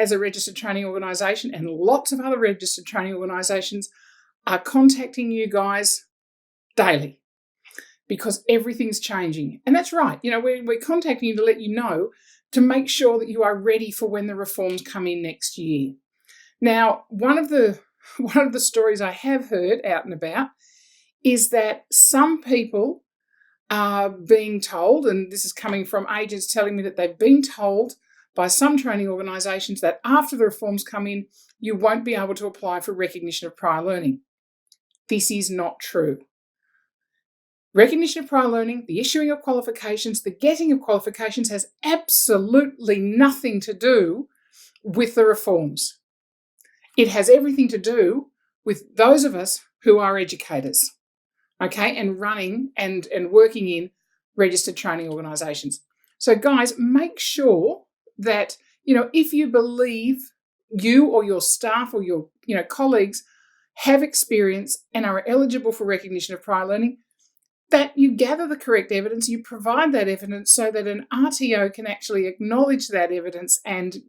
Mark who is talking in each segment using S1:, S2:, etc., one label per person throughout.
S1: as a registered training organisation, and lots of other registered training organisations, are contacting you guys daily because everything's changing. And that's right. We're contacting you to let you know, to make sure that you are ready for when the reforms come in next year. Now, one of the stories I have heard out and about is that some people are being told, and this is coming from agents telling me that they've been told by some training organisations that after the reforms come in, you won't be able to apply for recognition of prior learning. This is not true. Recognition of prior learning, the issuing of qualifications, the getting of qualifications has absolutely nothing to do with the reforms. It has everything to do with those of us who are educators, okay, and running and working in registered training organisations. So guys, make sure that, if you believe you or your staff or your, colleagues have experience and are eligible for recognition of prior learning, that you gather the correct evidence, you provide that evidence so that an RTO can actually acknowledge that evidence and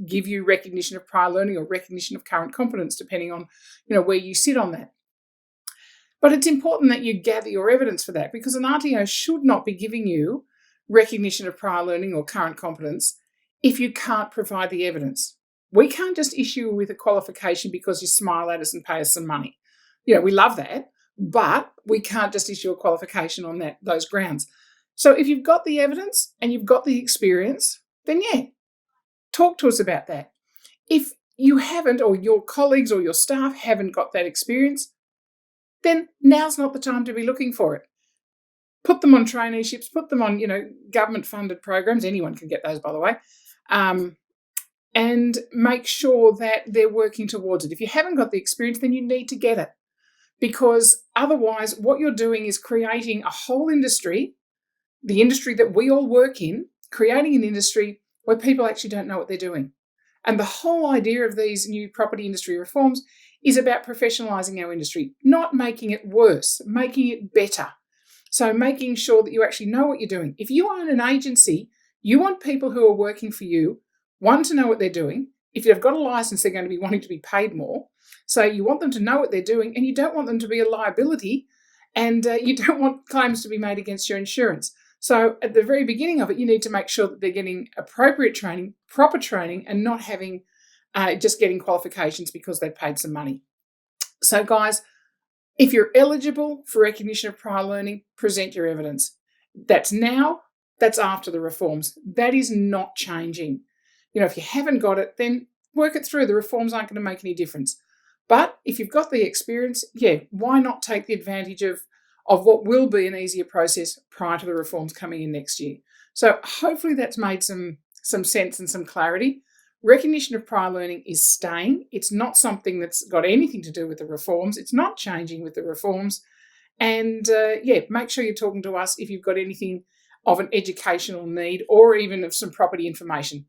S1: give you recognition of prior learning or recognition of current competence, depending on, where you sit on that. But it's important that you gather your evidence for that, because an RTO should not be giving you recognition of prior learning or current competence if you can't provide the evidence. We can't just issue with a qualification because you smile at us and pay us some money. We love that, but we can't just issue a qualification on those grounds. So if you've got the evidence and you've got the experience, then talk to us about that. If you haven't, or your colleagues or your staff haven't got that experience, then now's not the time to be looking for it. Put them on traineeships, put them on, government-funded programs. Anyone can get those, by the way. And make sure that they're working towards it. If you haven't got the experience, then you need to get it. Because otherwise, what you're doing is creating a whole industry, the industry that we all work in, creating an industry where people actually don't know what they're doing. And the whole idea of these new property industry reforms is about professionalising our industry, not making it worse, making it better. So making sure that you actually know what you're doing. If you own an agency, you want people who are working for you, one, to know what they're doing. If they've got a licence, they're going to be wanting to be paid more. So you want them to know what they're doing, and you don't want them to be a liability, and you don't want claims to be made against your insurance. So at the very beginning of it, you need to make sure that they're getting appropriate training, proper training, and not having just getting qualifications because they paid some money. So guys, if you're eligible for recognition of prior learning, present your evidence. That's now, that's after the reforms. That is not changing. If you haven't got it, then work it through. The reforms aren't going to make any difference. But if you've got the experience, why not take the advantage of what will be an easier process prior to the reforms coming in next year? So hopefully that's made some sense and some clarity. Recognition of prior learning is staying. It's not something that's got anything to do with the reforms. It's not changing with the reforms. And make sure you're talking to us if you've got anything of an educational need or even of some property information.